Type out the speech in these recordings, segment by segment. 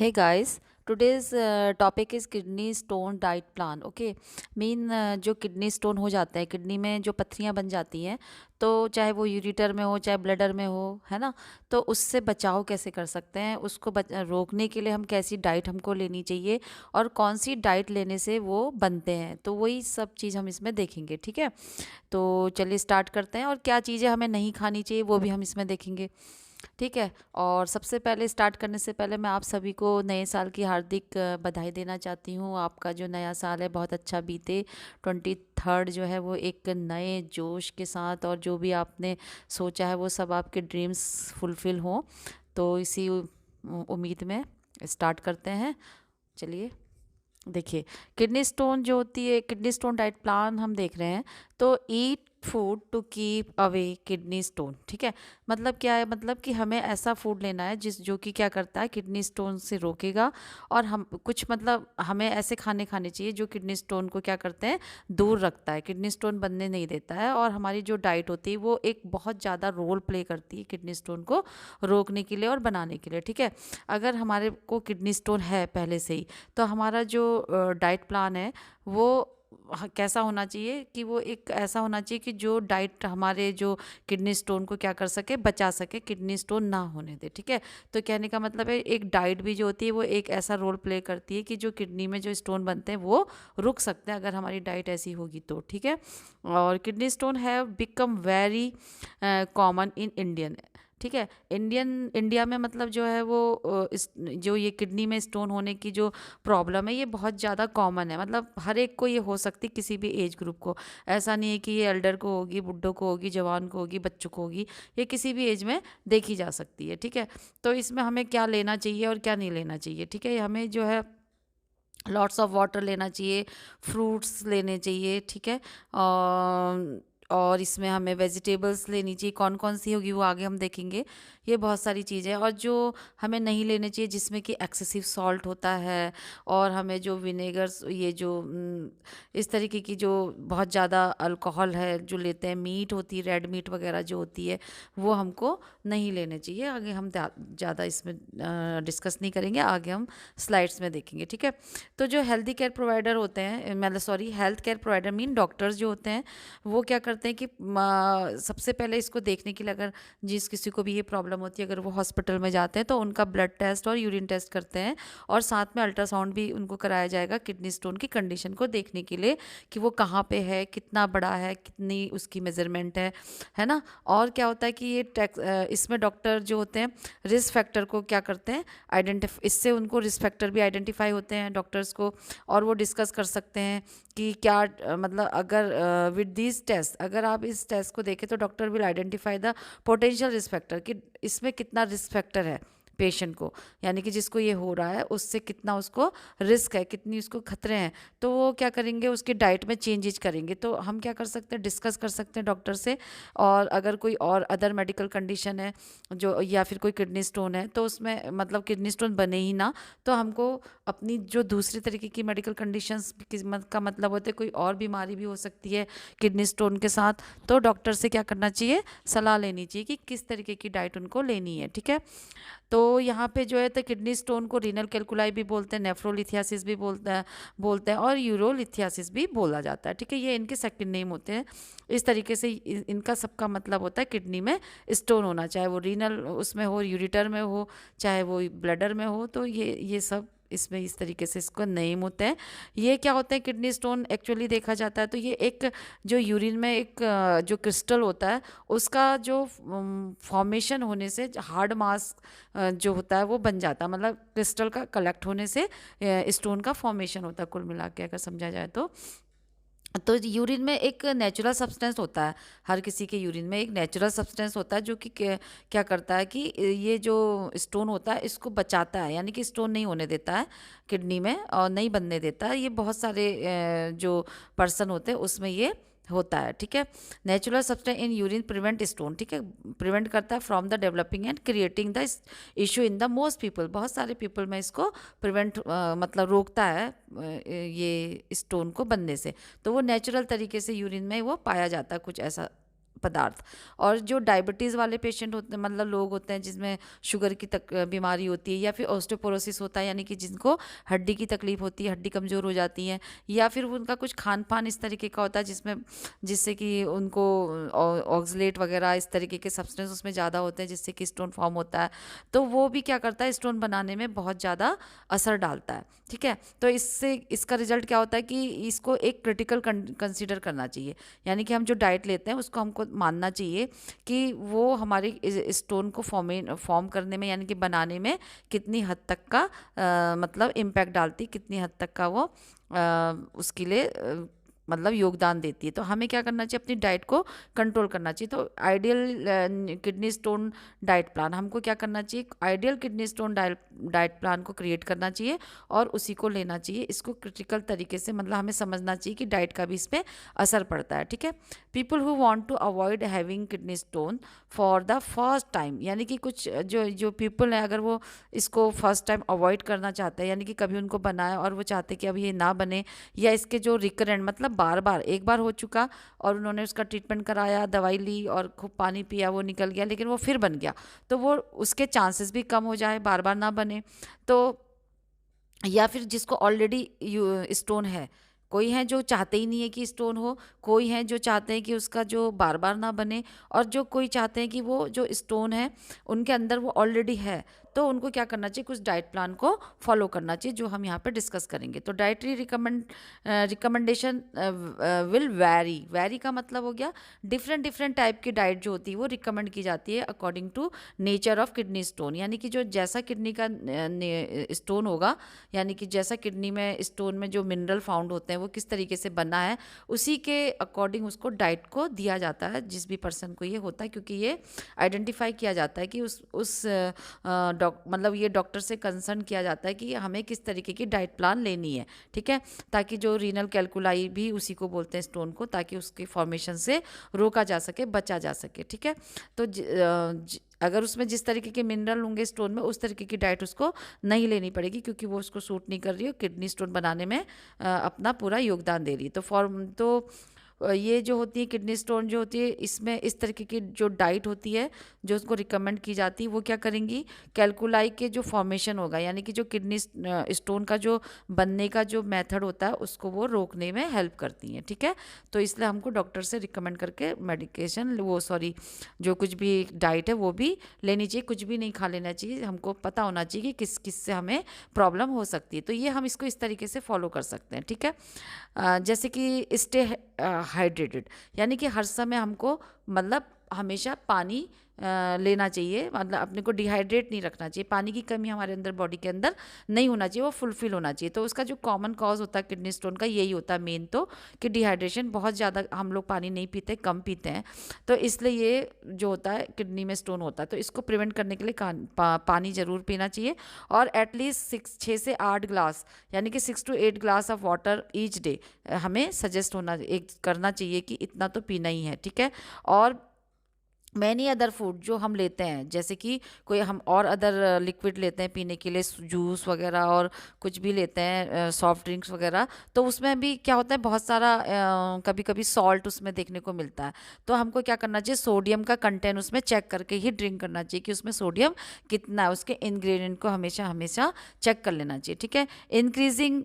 Hey guys, today's topic is kidney stone diet plan. Okay, जो kidney stone हो जाते हैं, किडनी में जो पत्थरियां बन जाती हैं, तो चाहे वो यूरिटर में हो चाहे ब्लडर में हो, है ना। तो उससे बचाव कैसे कर सकते हैं, उसको रोकने के लिए हम कैसी डाइट हमको लेनी चाहिए और कौन सी डाइट लेने से वो बनते हैं, तो वही सब चीज़ हम इसमें देखेंगे। ठीक है, तो चलिए स्टार्ट करते हैं और क्या चीज़ें हमें नहीं खानी चाहिए वो भी हम इसमें देखेंगे। ठीक है, और सबसे पहले स्टार्ट करने से पहले मैं आप सभी को नए साल की हार्दिक बधाई देना चाहती हूँ। आपका जो नया साल है बहुत अच्छा बीते। 23rd जो है वो एक नए जोश के साथ, और जो भी आपने सोचा है वो सब आपके ड्रीम्स फुलफिल हों। तो इसी उम्मीद में स्टार्ट करते हैं। चलिए देखिए, किडनी स्टोन जो होती है, किडनी स्टोन डाइट प्लान हम देख रहे हैं। तो eat food to keep away kidney stone. ठीक है, मतलब क्या है, मतलब कि हमें ऐसा फूड लेना है जिस जो कि क्या करता है, किडनी स्टोन से रोकेगा। और हम कुछ मतलब हमें ऐसे खाने खाने चाहिए जो किडनी स्टोन को क्या करते हैं, दूर रखता है, किडनी स्टोन बनने नहीं देता है। और हमारी जो डाइट होती है वो एक बहुत ज़्यादा रोल प्ले करती है किडनी स्टोन को रोकने के लिए और बनाने के लिए। ठीक है, अगर हमारे को किडनी स्टोन है पहले से ही, तो हमारा जो डाइट प्लान है वो कैसा होना चाहिए कि वो एक ऐसा होना चाहिए कि जो डाइट हमारे जो किडनी स्टोन को क्या कर सके, बचा सके, किडनी स्टोन ना होने दे। ठीक है, तो कहने का मतलब है एक डाइट भी जो होती है वो एक ऐसा रोल प्ले करती है कि जो किडनी में जो स्टोन बनते हैं वो रुक सकते हैं अगर हमारी डाइट ऐसी होगी तो। ठीक है, और kidney stone have become very common in Indian. ठीक है, इंडिया में मतलब जो है वो जो ये किडनी में स्टोन होने की जो प्रॉब्लम है ये बहुत ज़्यादा कॉमन है। मतलब हर एक को ये हो सकती, किसी भी एज ग्रुप को। ऐसा नहीं है कि ये एल्डर को होगी, बुड्ढों को होगी, जवान को होगी, बच्चों को होगी। ये किसी भी एज में देखी जा सकती है। ठीक है, तो इसमें हमें क्या लेना चाहिए और क्या नहीं लेना चाहिए। ठीक है, हमें जो है लॉट्स ऑफ वाटर लेना चाहिए, फ्रूट्स लेने चाहिए। ठीक है, और इसमें हमें वेजिटेबल्स लेनी चाहिए, कौन कौन सी होगी वो आगे हम देखेंगे। ये बहुत सारी चीज़ें हैं। और जो हमें नहीं लेने चाहिए जिसमें कि एक्सेसिव सॉल्ट होता है, और हमें जो विनेगर्स, ये जो इस तरीके की जो बहुत ज़्यादा अल्कोहल है जो लेते हैं, मीट होती है, रेड मीट वगैरह जो होती है, वो हमको नहीं लेने चाहिए। आगे हम ज़्यादा इसमें डिस्कस नहीं करेंगे, आगे हम स्लाइड्स में देखेंगे। ठीक है, तो जो हेल्दी केयर प्रोवाइडर होते हैं, मतलब sorry, health care provider mean doctors जो होते हैं, वो क्या करते हैं कि सबसे पहले इसको देखने के लिए, अगर जिस किसी को भी ये प्रॉब्लम होती है, अगर वो हॉस्पिटल में जाते हैं तो उनका ब्लड टेस्ट और यूरिन टेस्ट करते हैं, और साथ में अल्ट्रासाउंड भी उनको कराया जाएगा किडनी स्टोन की कंडीशन को देखने के लिए कि वो कहाँ पे है, कितना बड़ा है, कितनी उसकी मेजरमेंट है ना। और क्या होता है कि इसमें डॉक्टर जो होते हैं रिस्क फैक्टर को क्या करते हैं, आइडेंटिफाई, इससे उनको रिस्क फैक्टर भी आइडेंटिफाई होते हैं डॉक्टर्स को, और वो डिस्कस कर सकते हैं कि क्या मतलब अगर विद दिस टेस्ट, अगर आप इस टेस्ट को देखें तो doctor will identify the potential risk factor, कि इसमें कितना रिस्क फैक्टर है पेशेंट को, यानी कि जिसको ये हो रहा है उससे कितना उसको रिस्क है, कितनी उसको खतरे हैं। तो वो क्या करेंगे, उसकी डाइट में चेंजेस करेंगे। तो हम क्या कर सकते हैं, डिस्कस कर सकते हैं डॉक्टर से। और अगर कोई और अदर मेडिकल कंडीशन है जो, या फिर कोई किडनी स्टोन है, तो उसमें मतलब किडनी स्टोन बने ही ना, तो हमको अपनी जो दूसरी तरीके की मेडिकल कंडीशंस का मतलब होते हैं, कोई और बीमारी भी हो सकती है किडनी स्टोन के साथ, तो डॉक्टर से क्या करना चाहिए, सलाह लेनी चाहिए कि किस तरीके की डाइट उनको लेनी है। ठीक है, तो यहाँ पे जो है तो किडनी स्टोन को रीनल कैल्कुलाई भी बोलते हैं, नेफ्रोलिथियासिस भी बोलते हैं और यूरोलिथियासिस भी बोला जाता है। ठीक है, ये इनके सेकंड नेम होते हैं। इस तरीके से इनका सबका मतलब होता है किडनी में स्टोन होना, चाहे वो रीनल उसमें हो, यूरिटर में हो, चाहे वो ब्लडर में हो। तो ये सब इसमें इस तरीके से इसको नेम होते हैं। ये क्या होते हैं, किडनी स्टोन एक्चुअली देखा जाता है तो ये एक जो यूरिन में एक जो क्रिस्टल होता है, उसका जो फॉर्मेशन होने से हार्ड मास जो होता है वो बन जाता है। मतलब क्रिस्टल का कलेक्ट होने से स्टोन का फॉर्मेशन होता है, कुल मिला के अगर समझा जाए तो यूरिन में एक नेचुरल सब्सटेंस होता है। हर किसी के यूरिन में एक नेचुरल सब्सटेंस होता है जो कि क्या करता है कि ये जो स्टोन होता है इसको बचाता है, यानी कि स्टोन नहीं होने देता है किडनी में और नहीं बनने देता है। ये बहुत सारे जो पर्सन होते हैं उसमें ये होता है। ठीक है, natural substance in urine prevent stone, ठीक है, प्रिवेंट करता है from the developing and creating the issue in the most people. बहुत सारे पीपल में इसको प्रिवेंट मतलब रोकता है ये स्टोन को बनने से। तो वो नेचुरल तरीके से यूरिन में वो पाया जाता है, कुछ ऐसा पदार्थ। और जो डायबिटीज़ वाले पेशेंट होते हैं, मतलब लोग होते हैं जिसमें शुगर की बीमारी होती है, या फिर ऑस्टियोपोरोसिस होता है, यानी कि जिनको हड्डी की तकलीफ होती है, हड्डी कमज़ोर हो जाती है, या फिर वो उनका कुछ खान पान इस तरीके का होता है जिससे कि उनको ऑक्सलेट वगैरह इस तरीके के सब्सटेंस उसमें ज़्यादा होते हैं, जिससे कि स्टोन फॉर्म होता है। तो वो भी क्या करता है, स्टोन बनाने में बहुत ज़्यादा असर डालता है। ठीक है, तो इससे इसका रिजल्ट क्या होता है कि इसको एक क्रिटिकल कंसीडर करना चाहिए, यानी कि हम जो डाइट लेते हैं उसको हमको मानना चाहिए कि वो हमारे स्टोन को फॉर्म करने में, यानी कि बनाने में कितनी हद तक का मतलब इम्पैक्ट डालती, कितनी हद तक का वो उसके लिए मतलब योगदान देती है। तो हमें क्या करना चाहिए, अपनी डाइट को कंट्रोल करना चाहिए। तो ideal kidney stone diet plan, हमको क्या करना चाहिए, ideal kidney stone diet plan को क्रिएट करना चाहिए और उसी को लेना चाहिए। इसको क्रिटिकल तरीके से मतलब हमें समझना चाहिए कि डाइट का भी इस पर असर पड़ता है। ठीक है, people who want to avoid having kidney stone for the first time, यानी कि कुछ जो जो पीपल हैं, अगर वो इसको फर्स्ट टाइम अवॉइड करना चाहते हैं, यानी कि कभी उनको बनाया और वो चाहते हैं कि अब ये ना बने, या इसके जो रिकरेंट मतलब बार बार, एक बार हो चुका और उन्होंने उसका ट्रीटमेंट कराया, दवाई ली और खूब पानी पिया, वो निकल गया, लेकिन वो फिर बन गया, तो वो उसके चांसेस भी कम हो जाए, बार बार ना बने। तो या फिर जिसको ऑलरेडी स्टोन है, कोई है जो चाहते ही नहीं है कि स्टोन हो, कोई है जो चाहते हैं कि उसका जो बार बार ना बने, और जो कोई चाहते हैं कि वो जो स्टोन है उनके अंदर वो ऑलरेडी है। तो उनको क्या करना चाहिए, कुछ डाइट प्लान को फॉलो करना चाहिए, जो हम यहाँ पे डिस्कस करेंगे। तो डाइटरी रिकमेंडेशन विल वैरी का मतलब हो गया डिफरेंट डिफरेंट टाइप की डाइट जो होती है वो रिकमेंड की जाती है according to nature of kidney stone, यानी कि जो जैसा किडनी का स्टोन होगा, यानी कि जैसा किडनी में स्टोन में जो मिनरल फाउंड होते हैं वो किस तरीके से बना है, उसी के अकॉर्डिंग उसको डाइट को दिया जाता है, जिस भी पर्सन को ये होता है, क्योंकि ये आइडेंटिफाई किया जाता है कि उस मतलब ये डॉक्टर से कंसर्न किया जाता है कि हमें किस तरीके की डाइट प्लान लेनी है। ठीक है, ताकि जो रीनल कैलकुलाई भी उसी को बोलते हैं स्टोन को, ताकि उसके फॉर्मेशन से रोका जा सके, बचा जा सके। ठीक है, तो अगर उसमें जिस तरीके के मिनरल होंगे स्टोन में, उस तरीके की डाइट उसको नहीं लेनी पड़ेगी, क्योंकि वो उसको सूट नहीं कर रही है, किडनी स्टोन बनाने में अपना पूरा योगदान दे रही है। तो ये जो होती है किडनी स्टोन जो होती है, इसमें इस तरीके की जो डाइट होती है जो उसको रिकमेंड की जाती है, वो क्या करेंगी, कैलकुलाई के जो फॉर्मेशन होगा, यानी कि जो किडनी स्टोन का जो बनने का जो मेथड होता है उसको वो रोकने में हेल्प करती हैं। ठीक है, तो इसलिए हमको डॉक्टर से रिकमेंड करके मेडिकेशन जो कुछ भी डाइट है वो भी लेनी चाहिए, कुछ भी नहीं खा लेना चाहिए, हमको पता होना चाहिए कि किस किस से हमें प्रॉब्लम हो सकती है। तो ये हम इसको इस तरीके से फॉलो कर सकते हैं। ठीक है, जैसे कि स्टे हाइड्रेटेड, यानी कि हर समय हमको मतलब हमेशा पानी लेना चाहिए, मतलब अपने को डिहाइड्रेट नहीं रखना चाहिए, पानी की कमी हमारे अंदर बॉडी के अंदर नहीं होना चाहिए, वो फुलफिल होना चाहिए। तो उसका जो कॉमन कॉज होता है किडनी स्टोन का यही होता है मेन, तो कि डिहाइड्रेशन, बहुत ज़्यादा हम लोग पानी नहीं पीते, कम पीते हैं, तो इसलिए ये जो होता है किडनी में स्टोन होता है। तो इसको प्रिवेंट करने के लिए पानी ज़रूर पीना चाहिए, और एटलीस्ट 6 से 8 ग्लास, यानी कि 6 to 8 glass of water each day हमें सजेस्ट करना चाहिए कि इतना तो पीना ही है। ठीक है, और मैनी अदर फूड जो हम लेते हैं, जैसे कि कोई हम और अदर लिक्विड लेते हैं पीने के लिए, जूस वगैरह और कुछ भी लेते हैं, सॉफ्ट ड्रिंक्स वगैरह, तो उसमें भी क्या होता है, बहुत सारा कभी कभी सॉल्ट उसमें देखने को मिलता है। तो हमको क्या करना चाहिए, सोडियम का कंटेंट उसमें चेक करके ही ड्रिंक करना चाहिए कि उसमें सोडियम कितना है, उसके इंग्रेडिएंट को हमेशा हमेशा चेक कर लेना चाहिए। ठीक है, इंक्रीजिंग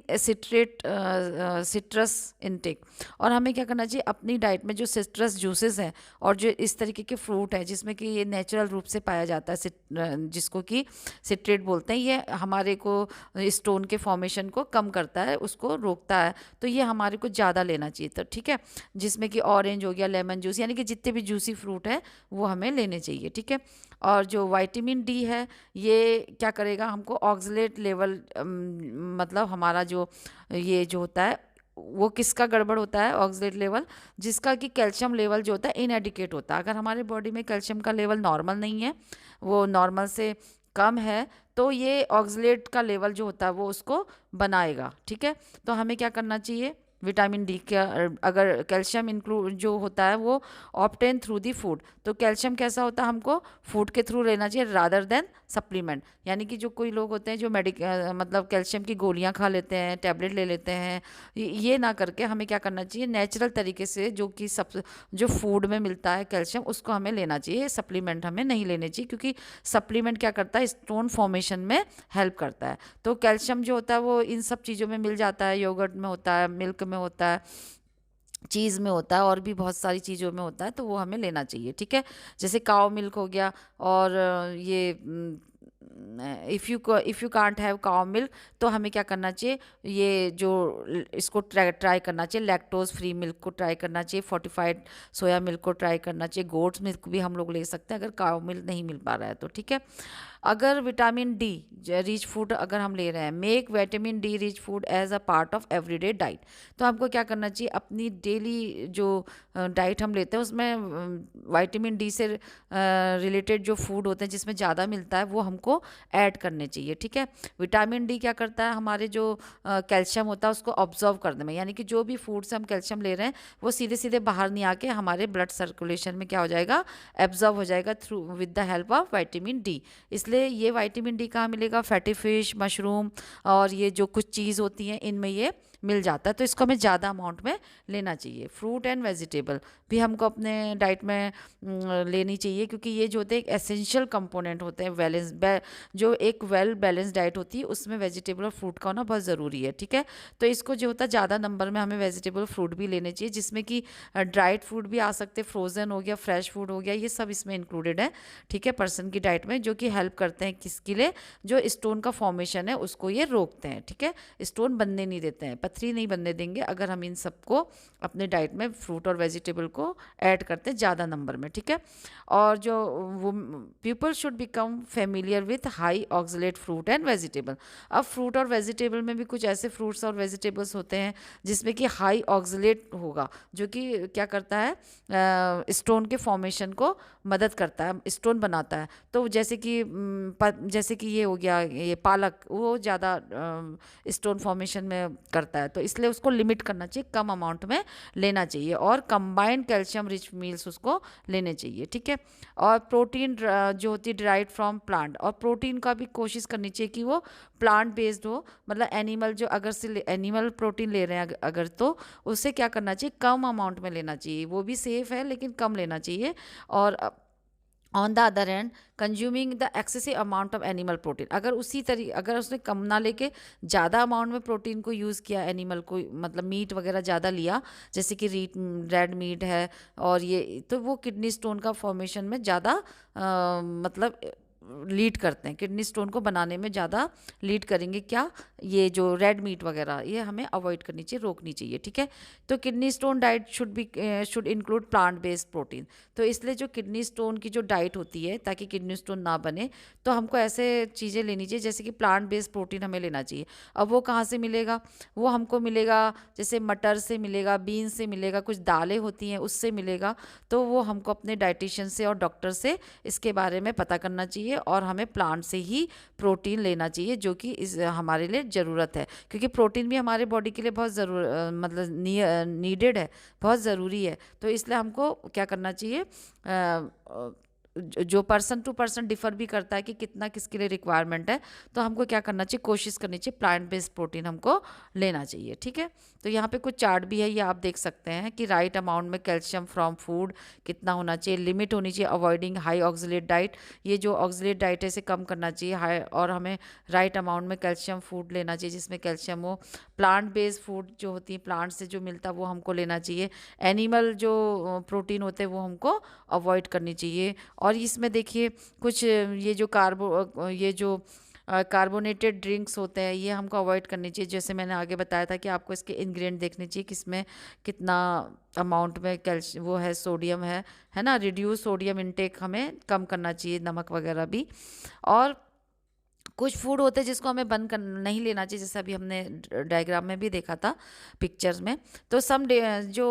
सिट्रस इनटेक, और हमें क्या करना चाहिए, अपनी डाइट में जो सिट्रस जूसेस हैं और जो इस तरीके के फ्रूट है जिसमें कि ये नेचुरल रूप से पाया जाता है, जिसको कि सिट्रेट बोलते हैं, ये हमारे को स्टोन के फॉर्मेशन को कम करता है, उसको रोकता है, तो ये हमारे को ज़्यादा लेना चाहिए। तो ठीक है, जिसमें कि ऑरेंज हो गया, लेमन जूस, यानी कि जितने भी जूसी फ्रूट है वो हमें लेने चाहिए। ठीक है, और जो विटामिन डी है ये क्या करेगा, हमको ऑक्सलेट लेवल मतलब हमारा जो ये जो होता है वो किसका गड़बड़ होता है, ऑक्सलेट लेवल, जिसका कि कैल्शियम लेवल जो होता है इनएडिकेट होता है। अगर हमारे बॉडी में कैल्शियम का लेवल नॉर्मल नहीं है, वो नॉर्मल से कम है, तो ये ऑक्सलेट का लेवल जो होता है वो उसको बनाएगा। ठीक है, तो हमें क्या करना चाहिए, विटामिन डी का, अगर कैल्शियम इंक्लूड जो होता है वो ऑब्टेन थ्रू दी फूड, तो कैल्शियम कैसा होता है, हमको फूड के थ्रू लेना चाहिए रादर देन सप्लीमेंट, यानी कि जो कोई लोग होते हैं जो मतलब कैल्शियम की गोलियां खा लेते हैं, टैबलेट ले लेते हैं, ये ना करके हमें क्या करना चाहिए, नेचुरल तरीके से जो कि सब जो फूड में मिलता है कैल्शियम उसको हमें लेना चाहिए। सप्लीमेंट हमें नहीं लेने चाहिए, क्योंकि सप्लीमेंट क्या करता है, स्टोन फॉर्मेशन में हेल्प करता है। तो कैल्शियम जो होता है वो इन सब चीज़ों में मिल जाता है, योगर्ट में होता है, मिल्क में होता है, चीज़ में होता है, और भी बहुत सारी चीज़ों में होता है, तो वो हमें लेना चाहिए। ठीक है, जैसे काऊ मिल्क हो गया, और ये if you can't have cow milk, तो हमें क्या करना चाहिए, ये जो इसको ट्राई करना चाहिए, लैक्टोज फ्री मिल्क को ट्राई करना चाहिए, फोर्टिफाइड सोया मिल्क को ट्राई करना चाहिए, गोट्स मिल्क भी हम लोग ले सकते हैं अगर काऊ मिल्क नहीं मिल पा रहा है तो। ठीक है, अगर विटामिन डी रिच फूड अगर हम ले रहे हैं, make vitamin D rich food as a part of everyday diet, तो हमको क्या करना चाहिए, अपनी डेली जो डाइट हम लेते हैं उसमें विटामिन डी से रिलेटेड जो फूड होते हैं जिसमें ज़्यादा मिलता है वो हमको ऐड करने चाहिए। ठीक है, विटामिन डी क्या करता है, हमारे जो कैल्शियम होता है उसको ऑब्जर्व करने में, यानी कि जो भी फूड से हम कैल्शियम ले रहे हैं वो सीधे सीधे बाहर नहीं आके हमारे ब्लड सर्कुलेशन में क्या हो जाएगा, एब्जॉर्ब हो जाएगा through with the help of vitamin D. इसलिए ये विटामिन डी कहाँ मिलेगा, फैटी फिश, मशरूम, और ये जो कुछ चीज़ होती हैं इनमें ये मिल जाता है, तो इसको हमें ज़्यादा अमाउंट में लेना चाहिए। फ्रूट एंड वेजिटेबल भी हमको अपने डाइट में लेनी चाहिए, क्योंकि ये जो होते हैं एक एसेंशियल कंपोनेंट होते हैं जो एक वेल बैलेंस डाइट होती है उसमें वेजिटेबल और फ्रूट का होना बहुत ज़रूरी है। ठीक है, तो इसको जो होता है ज़्यादा नंबर में हमें वेजिटेबल फ्रूट भी लेने चाहिए, जिसमें कि ड्राइड फूड भी आ सकते, फ्रोज़न हो गया, फ्रेश फूड हो गया, ये सब इसमें इंक्लूडेड है। ठीक है, पर्सन की डाइट में, जो कि हेल्प करते हैं किसके लिए, जो स्टोन का फॉर्मेशन है उसको ये रोकते हैं। ठीक है, स्टोन बनने नहीं देते हैं, पथरी नहीं बनने देंगे अगर हम इन सबको अपने डाइट में फ्रूट और वेजिटेबल को ऐड करते हैं ज़्यादा नंबर में। ठीक है, और जो वो people should become familiar with high oxalate fruit and vegetable. अब फ्रूट और वेजिटेबल में भी कुछ ऐसे फ्रूट्स और वेजिटेबल्स होते हैं जिसमें कि हाई ऑक्सलेट होगा, जो कि क्या करता है, स्टोन के फॉर्मेशन को मदद करता है, स्टोन बनाता है। तो जैसे कि ये हो गया, ये पालक, वो ज़्यादा स्टोन फॉर्मेशन में करता है, तो इसलिए उसको लिमिट करना चाहिए, कम अमाउंट में लेना चाहिए, और कंबाइंड कैल्शियम रिच मील्स उसको लेने चाहिए। ठीक है, और प्रोटीन जो होती है डिराइव्ड फ्रॉम प्लांट, और प्रोटीन का भी कोशिश करनी चाहिए कि वो प्लांट बेस्ड हो, मतलब एनिमल, जो अगर से एनिमल प्रोटीन ले रहे हैं अगर, तो उससे क्या करना चाहिए, कम अमाउंट में लेना चाहिए, वो भी सेफ है लेकिन कम लेना चाहिए। और on the other hand consuming the excessive amount of animal protein, अगर उसने कम ना लेके ज़्यादा अमाउंट में प्रोटीन को यूज़ किया, एनिमल को मतलब मीट वगैरह ज़्यादा लिया, जैसे कि रेड मीट है, और ये तो वो किडनी स्टोन का फॉर्मेशन में ज़्यादा मतलब लीड करते हैं, किडनी स्टोन को बनाने में ज़्यादा लीड करेंगे। क्या, ये जो रेड मीट वगैरह, ये हमें अवॉइड करनी चाहिए, रोकनी चाहिए। ठीक है, तो kidney stone diet should include plant based protein. तो इसलिए जो किडनी स्टोन की जो डाइट होती है, ताकि किडनी स्टोन ना बने, तो हमको ऐसे चीज़ें लेनी चाहिए जैसे कि प्लांट बेस्ड प्रोटीन हमें लेना चाहिए। अब वो कहाँ से मिलेगा, वो हमको मिलेगा जैसे मटर से मिलेगा, बीन से मिलेगा, कुछ दालें होती हैं उससे मिलेगा। तो वो हमको अपने डाइटिशियन से और डॉक्टर से इसके बारे में पता करना चाहिए, और हमें प्लांट से ही प्रोटीन लेना चाहिए, जो कि हमारे लिए ज़रूरत है, क्योंकि प्रोटीन भी हमारे बॉडी के लिए बहुत मतलब नीडेड है, बहुत ज़रूरी है। तो इसलिए हमको क्या करना चाहिए, जो पर्सन टू पर्सन डिफर भी करता है कि कितना किसके लिए रिक्वायरमेंट है, तो हमको क्या करना चाहिए, कोशिश करनी चाहिए प्लांट बेस्ड प्रोटीन हमको लेना चाहिए। ठीक है, तो यहाँ पे कुछ चार्ट भी है, ये आप देख सकते हैं कि राइट अमाउंट में कैल्शियम फ्रॉम फूड कितना होना चाहिए, लिमिट होनी चाहिए, अवॉइडिंग हाई ऑक्सलेट डाइट, ये जो ऑक्सलेट डाइट है इसे कम करना चाहिए, हाई, और हमें राइट अमाउंट में कैल्शियम फूड लेना चाहिए जिसमें कैल्शियम हो। प्लांट बेस्ड फूड जो होती है, प्लांट से जो मिलता है वो हमको लेना चाहिए। एनिमल जो प्रोटीन होते हैं वो हमको अवॉइड करनी चाहिए। और इसमें देखिए कुछ ये जो कार्बोनेटेड ड्रिंक्स होते हैं ये हमको अवॉइड करनी चाहिए। जैसे मैंने आगे बताया था कि आपको इसके इंग्रेडिएंट देखने चाहिए, किसमें कितना अमाउंट में कैल्शियम वो है, सोडियम है ना। रिड्यूस सोडियम इनटेक हमें कम करना चाहिए, नमक वगैरह भी। और कुछ फूड होते हैं जिसको हमें बंद कर नहीं लेना चाहिए, जैसे अभी हमने डायग्राम में भी देखा था, पिक्चर्स में। तो जो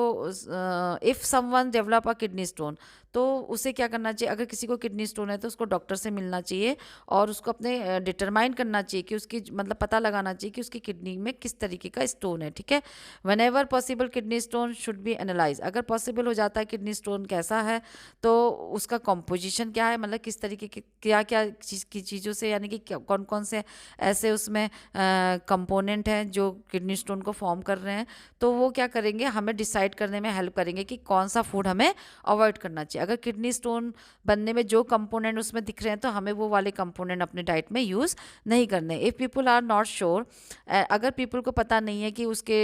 if someone develop a kidney stone, तो उसे क्या करना चाहिए, अगर किसी को किडनी स्टोन है तो उसको डॉक्टर से मिलना चाहिए और उसको अपने डिटरमाइन करना चाहिए कि उसकी मतलब पता लगाना चाहिए कि उसकी किडनी में किस तरीके का स्टोन है, ठीक है। When ever possible kidney stone should be analyse, अगर पॉसिबल हो जाता है किडनी स्टोन कैसा है तो उसका कॉम्पोजिशन क्या है, मतलब किस तरीके की क्या क्या चीज़ों से, यानी कि कौन कौन से ऐसे उसमें कंपोनेंट हैं जो किडनी स्टोन को फॉर्म कर रहे हैं, तो वो क्या करेंगे, हमें डिसाइड करने में हेल्प करेंगे कि कौन सा फूड हमें अवॉइड करना चाहिए। अगर किडनी स्टोन बनने में जो कंपोनेंट उसमें दिख रहे हैं तो हमें वो वाले कंपोनेंट अपने डाइट में यूज़ नहीं करने। If people are not sure, अगर पीपल को पता नहीं है कि उसके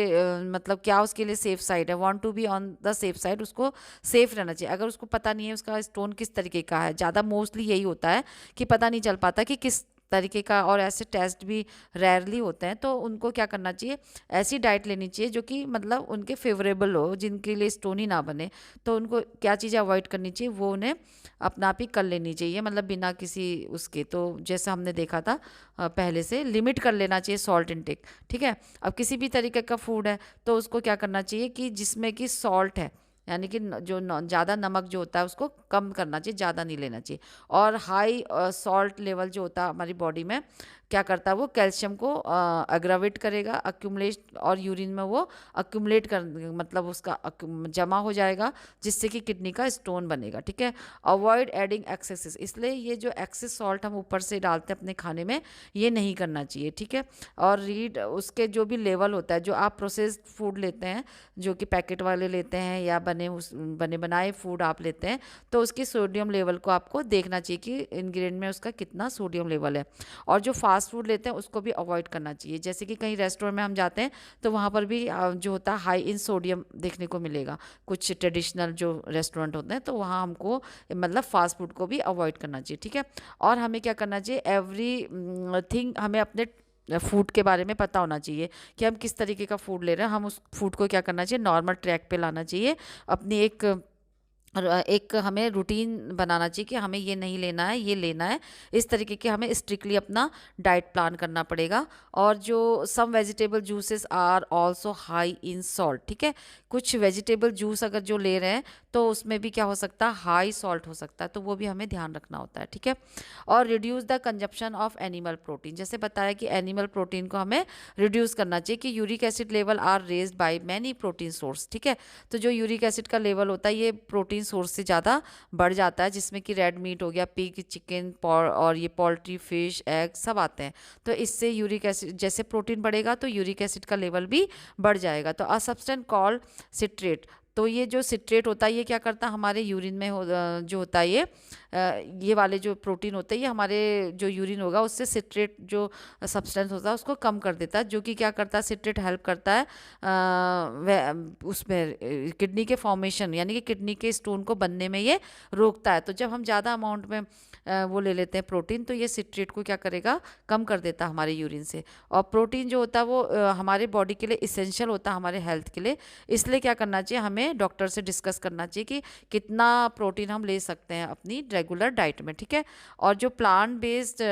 मतलब क्या उसके लिए सेफ साइड है, want to be on the safe side, उसको सेफ रहना चाहिए। अगर उसको पता नहीं है उसका स्टोन किस तरीके का है, ज़्यादा मोस्टली यही होता है कि पता नहीं चल पाता कि किस तरीके का, और ऐसे टेस्ट भी रेयरली होते हैं, तो उनको क्या करना चाहिए, ऐसी डाइट लेनी चाहिए जो कि मतलब उनके फेवरेबल हो, जिनके लिए स्टोन ही ना बने। तो उनको क्या चीज़ें अवॉइड करनी चाहिए वो उन्हें अपना आप ही कर लेनी चाहिए, मतलब बिना किसी उसके। तो जैसा हमने देखा था पहले से लिमिट कर लेना चाहिए सॉल्ट इनटेक, ठीक है। अब किसी भी तरीके का फूड है तो उसको क्या करना चाहिए कि जिसमें कि सॉल्ट है, यानी कि जो ज़्यादा नमक जो होता है उसको कम करना चाहिए, ज़्यादा नहीं लेना चाहिए। और हाई सॉल्ट लेवल जो होता है हमारी बॉडी में क्या करता है, वो कैल्शियम को अग्रावेट करेगा, अक्यूमुलेट, और यूरिन में वो अक्यूमुलेट कर मतलब उसका जमा हो जाएगा, जिससे कि किडनी का स्टोन बनेगा, ठीक है। अवॉइड एडिंग एक्सेसेस, इसलिए ये जो एक्सेस सॉल्ट हम ऊपर से डालते हैं अपने खाने में, ये नहीं करना चाहिए, ठीक है। और रीड उसके जो भी लेवल होता है, जो आप प्रोसेस्ड फूड लेते हैं, जो कि पैकेट वाले लेते हैं या बने बनाए फूड आप लेते हैं, तो उसकी सोडियम लेवल को आपको देखना चाहिए कि इंग्रेडिएंट में उसका कितना सोडियम लेवल है। और जो फास्ट फूड लेते हैं उसको भी अवॉइड करना चाहिए, जैसे कि कहीं रेस्टोरेंट में हम जाते हैं तो वहाँ पर भी जो होता है हाई इन सोडियम देखने को मिलेगा, कुछ ट्रेडिशनल जो रेस्टोरेंट होते हैं, तो वहाँ हमको मतलब फास्ट फूड को भी अवॉइड करना चाहिए, ठीक है। और हमें क्या करना चाहिए, एवरी थिंग हमें अपने फूड के बारे में पता होना चाहिए कि हम किस तरीके का फूड ले रहे हैं। हम उस फूड को क्या करना चाहिए, नॉर्मल ट्रैक पे लाना चाहिए, अपनी एक हमें रूटीन बनाना चाहिए कि हमें ये नहीं लेना है, ये लेना है, इस तरीके के हमें स्ट्रिक्टली अपना डाइट प्लान करना पड़ेगा। और जो some vegetable juices are also high in salt, ठीक है। कुछ वेजिटेबल जूस अगर जो ले रहे हैं तो उसमें भी क्या हो सकता है, हाई सॉल्ट हो सकता है, तो वो भी हमें ध्यान रखना होता है, ठीक है। और reduce the consumption of animal protein, जैसे बताया कि एनिमल प्रोटीन को हमें रिड्यूस करना चाहिए कि uric acid level are raised by many protein source, ठीक है। तो जो यूरिक एसिड का लेवल होता है ये प्रोटीन सोर्स से ज़्यादा बढ़ जाता है, जिसमें कि रेड मीट हो गया, पिग, चिकन, और ये पोल्ट्री, फिश, एग सब आते हैं। तो इससे यूरिक एसिड, जैसे प्रोटीन बढ़ेगा तो यूरिक एसिड का लेवल भी बढ़ जाएगा। तो अ सब्सटेंस कॉल्ड सिट्रेट, तो ये जो सिट्रेट होता है ये क्या करता है, हमारे यूरिन में जो होता है ये वाले जो प्रोटीन होते हैं ये हमारे जो यूरिन होगा उससे सिट्रेट जो सब्सटेंस होता है उसको कम कर देता है, जो कि क्या करता है, सिट्रेट हेल्प करता है उसमें किडनी के फॉर्मेशन, यानी कि किडनी के स्टोन को बनने में ये रोकता है। तो जब हम ज़्यादा अमाउंट में वो ले लेते हैं प्रोटीन, तो ये सिट्रेट को क्या करेगा, कम कर देता है हमारे यूरिन से। और प्रोटीन जो होता है वो हमारे बॉडी के लिए इसेंशियल होता है, हमारे हेल्थ के लिए। इसलिए क्या करना चाहिए, हमें डॉक्टर से डिस्कस करना चाहिए कि कितना प्रोटीन हम ले सकते हैं अपनी रेगुलर डाइट में, ठीक है। और जो प्लांट बेस्ड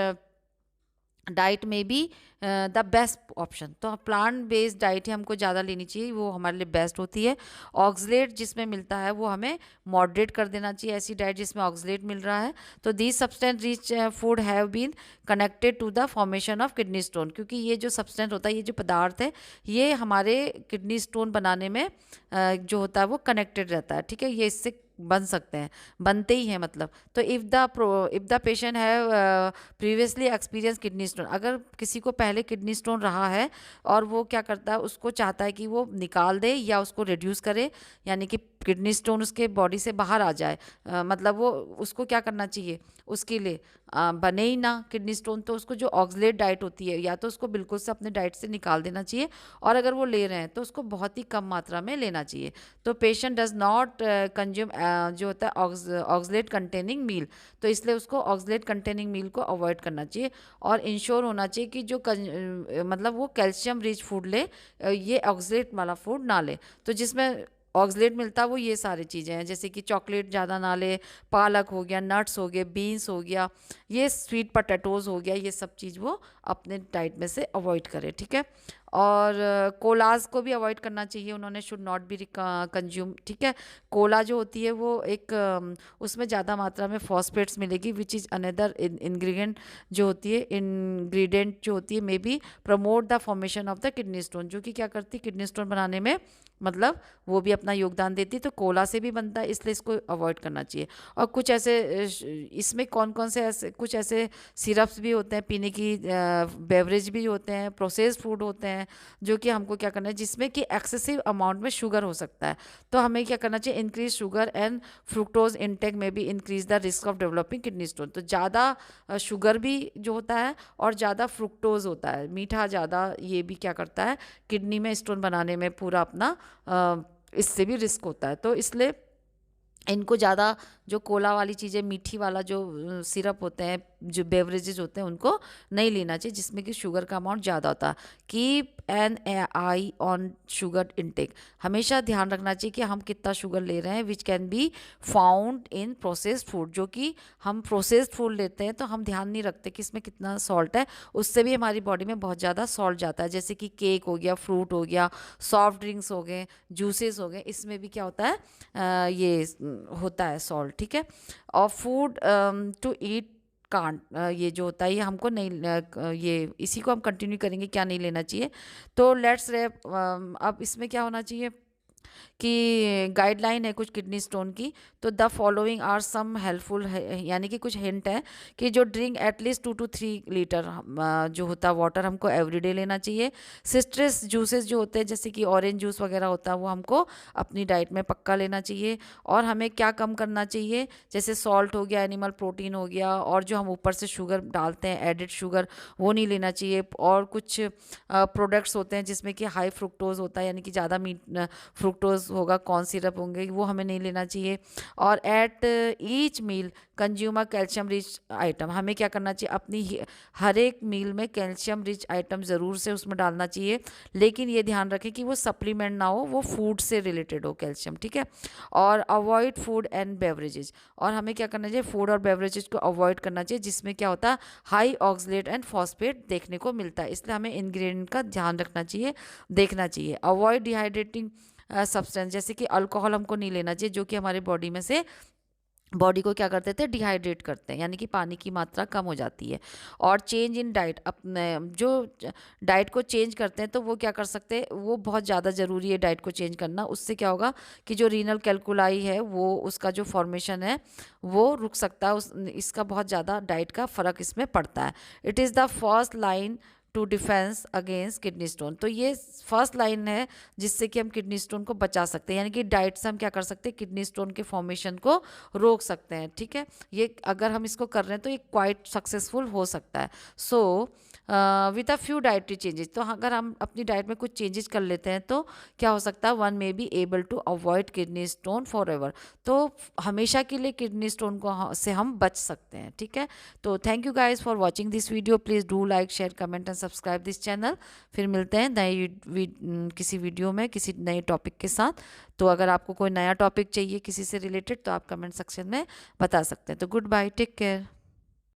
डाइट में भी द बेस्ट ऑप्शन, तो प्लांट बेस्ड डाइट ही हमको ज़्यादा लेनी चाहिए, वो हमारे लिए बेस्ट होती है। ऑक्सलेट जिसमें मिलता है वो हमें मॉडरेट कर देना चाहिए, ऐसी डाइट जिसमें ऑक्सलेट मिल रहा है। तो these substance rich food have been connected to the formation of kidney stone, क्योंकि ये जो सब्सटेंस होता है, ये जो पदार्थ है, ये हमारे किडनी स्टोन बनाने में जो होता है वो कनेक्टेड रहता है, ठीक है। ये इससे बन सकते हैं, बनते ही हैं मतलब। तो if the patient have previously experience kidney stone, अगर किसी को पहले किडनी स्टोन रहा है और वो क्या करता है, उसको चाहता है कि वो निकाल दे या उसको रिड्यूस करे, यानी कि किडनी स्टोन उसके बॉडी से बाहर आ जाए, मतलब वो उसको क्या करना चाहिए, उसके लिए बने ही ना किडनी स्टोन, तो उसको जो ऑक्सलेट डाइट होती है या तो उसको बिल्कुल से अपने डाइट से निकाल देना चाहिए, और अगर वो ले रहे हैं तो उसको बहुत ही कम मात्रा में लेना चाहिए। तो पेशेंट डज नॉट कंज्यूम जो होता है ऑक्सलेट कंटेनिंग मील, तो इसलिए उसको ऑक्सलेट कंटेनिंग मील को अवॉइड करना चाहिए। और इंश्योर होना चाहिए कि जो मतलब वो कैल्शियम रिच फूड ले, ये ऑक्सलेट वाला फूड ना ले। तो जिसमें ऑक्सलेट मिलता है वो ये सारी चीज़ें हैं, जैसे कि चॉकलेट ज़्यादा ना ले, पालक हो गया, नट्स हो गए, बीन्स हो गया, ये स्वीट पोटैटोज़ हो गया, ये सब चीज़ वो अपने डाइट में से अवॉइड करे, ठीक है। और कोलाज को भी अवॉइड करना चाहिए उन्होंने, शुड नॉट बी कंज्यूम, ठीक है। कोला जो होती है वो एक उसमें ज़्यादा मात्रा में फॉस्फेट्स मिलेगी, विच इज़ अनदर इंग्रेडिएंट जो होती है, इंग्रेडिएंट जो होती है, may be promote the formation of the kidney stone, जो कि क्या करती है किडनी स्टोन बनाने में, मतलब वो भी अपना योगदान देती है। तो कोला से भी बनता है, इसलिए इसको अवॉइड करना चाहिए। और कुछ ऐसे इसमें कौन कौन से ऐसे कुछ ऐसे सिरप्स भी होते हैं पीने की, बेवरेज भी होते हैं, प्रोसेस्ड फूड होते हैं, जो कि हमको क्या करना है, जिसमें कि एक्सेसिव अमाउंट में शुगर हो सकता है। तो हमें क्या करना चाहिए, increase sugar and fructose intake में भी increase the risk of developing kidney stone. तो ज़्यादा शुगर भी जो होता है और ज़्यादा फ्रुक्टोज होता है, मीठा ज़्यादा, ये भी क्या करता है किडनी में स्टोन बनाने में पूरा अपना इससे भी रिस्क होता है। तो इसलिए इनको ज़्यादा जो कोला वाली चीज़ें, मीठी वाला जो सिरप होते हैं, जो बेवरेजेस होते हैं, उनको नहीं लेना चाहिए जिसमें कि शुगर का अमाउंट ज़्यादा होता है। Keep an I on sugar intake, हमेशा ध्यान रखना चाहिए कि हम कितना शुगर ले रहे हैं, which can be found in processed food. जो कि हम प्रोसेस्ड फूड लेते हैं तो हम ध्यान नहीं रखते कि इसमें कितना सॉल्ट है, उससे भी हमारी बॉडी में बहुत ज़्यादा सॉल्ट जाता है। जैसे कि केक हो गया, फ्रूट हो गया, सॉफ्ट ड्रिंक्स हो गए, जूसेस हो गए, इसमें भी क्या होता है, ये होता है सॉल्ट, ठीक है। और फूड टू ईट कांट, ये जो होता है ये हमको नहीं, ये इसी को हम कंटिन्यू करेंगे, क्या नहीं लेना चाहिए। तो लेट्स रैप, अब इसमें क्या होना चाहिए कि गाइडलाइन है कुछ किडनी स्टोन की। तो the following are some helpful है, यानी कि कुछ हिंट है कि जो ड्रिंक एटलीस्ट 2 to 3 लीटर जो होता है वाटर हमको एवरीडे लेना चाहिए। सिट्रस जूसेस जो होते हैं जैसे कि ऑरेंज जूस वगैरह होता है वो हमको अपनी डाइट में पक्का लेना चाहिए। और हमें क्या कम करना चाहिए, जैसे सॉल्ट हो गया, एनिमल प्रोटीन हो गया, और जो हम ऊपर से शुगर डालते हैं एडिड शुगर, वो नहीं लेना चाहिए। और कुछ प्रोडक्ट्स होते हैं जिसमें कि हाई फ्रुक्टोज होता है, यानी कि ज़्यादा मीठ फ्रुक्टोज होगा, कॉर्न सिरप होंगे, वो हमें नहीं लेना चाहिए। और at each meal consumer calcium rich item, हमें क्या करना चाहिए, अपनी हर एक मील में कैल्शियम रिच आइटम ज़रूर से उसमें डालना चाहिए, लेकिन ये ध्यान रखें कि वो सप्लीमेंट ना हो, वो फूड से रिलेटेड हो कैल्शियम, ठीक है। और अवॉइड फूड एंड बेवरेजेस, और हमें क्या करना चाहिए, फूड और बेवरेजेस को अवॉइड करना चाहिए जिसमें क्या होता है हाई ऑक्सलेट एंड फॉस्फेट देखने को मिलता है। इसलिए हमें इंग्रेडिएंट का ध्यान रखना चाहिए, देखना चाहिए। अवॉइड डिहाइड्रेटिंग सब्सटेंस, जैसे कि अल्कोहल हमको नहीं लेना चाहिए, जो कि हमारे बॉडी में से बॉडी को क्या करते थे, डिहाइड्रेट करते हैं, यानी कि पानी की मात्रा कम हो जाती है। और चेंज इन डाइट, अपने जो डाइट को चेंज करते हैं तो वो क्या कर सकते हैं, वो बहुत ज़्यादा ज़रूरी है डाइट को चेंज करना। उससे क्या होगा कि जो रीनल कैल्कुलाई है वो उसका जो फॉर्मेशन है वो रुक सकता है, इसका बहुत ज़्यादा डाइट का फ़र्क इसमें पड़ता है। It is the first line to defence against kidney stone, तो ये फर्स्ट लाइन है जिससे कि हम किडनी स्टोन को बचा सकते हैं, यानी कि डाइट से हम क्या कर सकते हैं, किडनी स्टोन के फॉर्मेशन को रोक सकते हैं, ठीक है। ये अगर हम इसको कर रहे हैं तो ये क्वाइट सक्सेसफुल हो सकता है। So with a few dietary changes, तो अगर हम अपनी डाइट में कुछ चेंजेस कर लेते हैं तो क्या हो सकता है, one may be able to avoid kidney stone forever, तो हमेशा के लिए किडनी स्टोन को से हम बच सकते हैं, ठीक है। तो thank you guys for watching this video, please do like share comment and subscribe this channel. फिर मिलते हैं नए किसी वीडियो में किसी नए टॉपिक के साथ। तो अगर आपको कोई नया टॉपिक चाहिए किसी से रिलेटेड तो आप कमेंट सेक्शन में बता सकते हैं। तो गुड बाय, टेक केयर।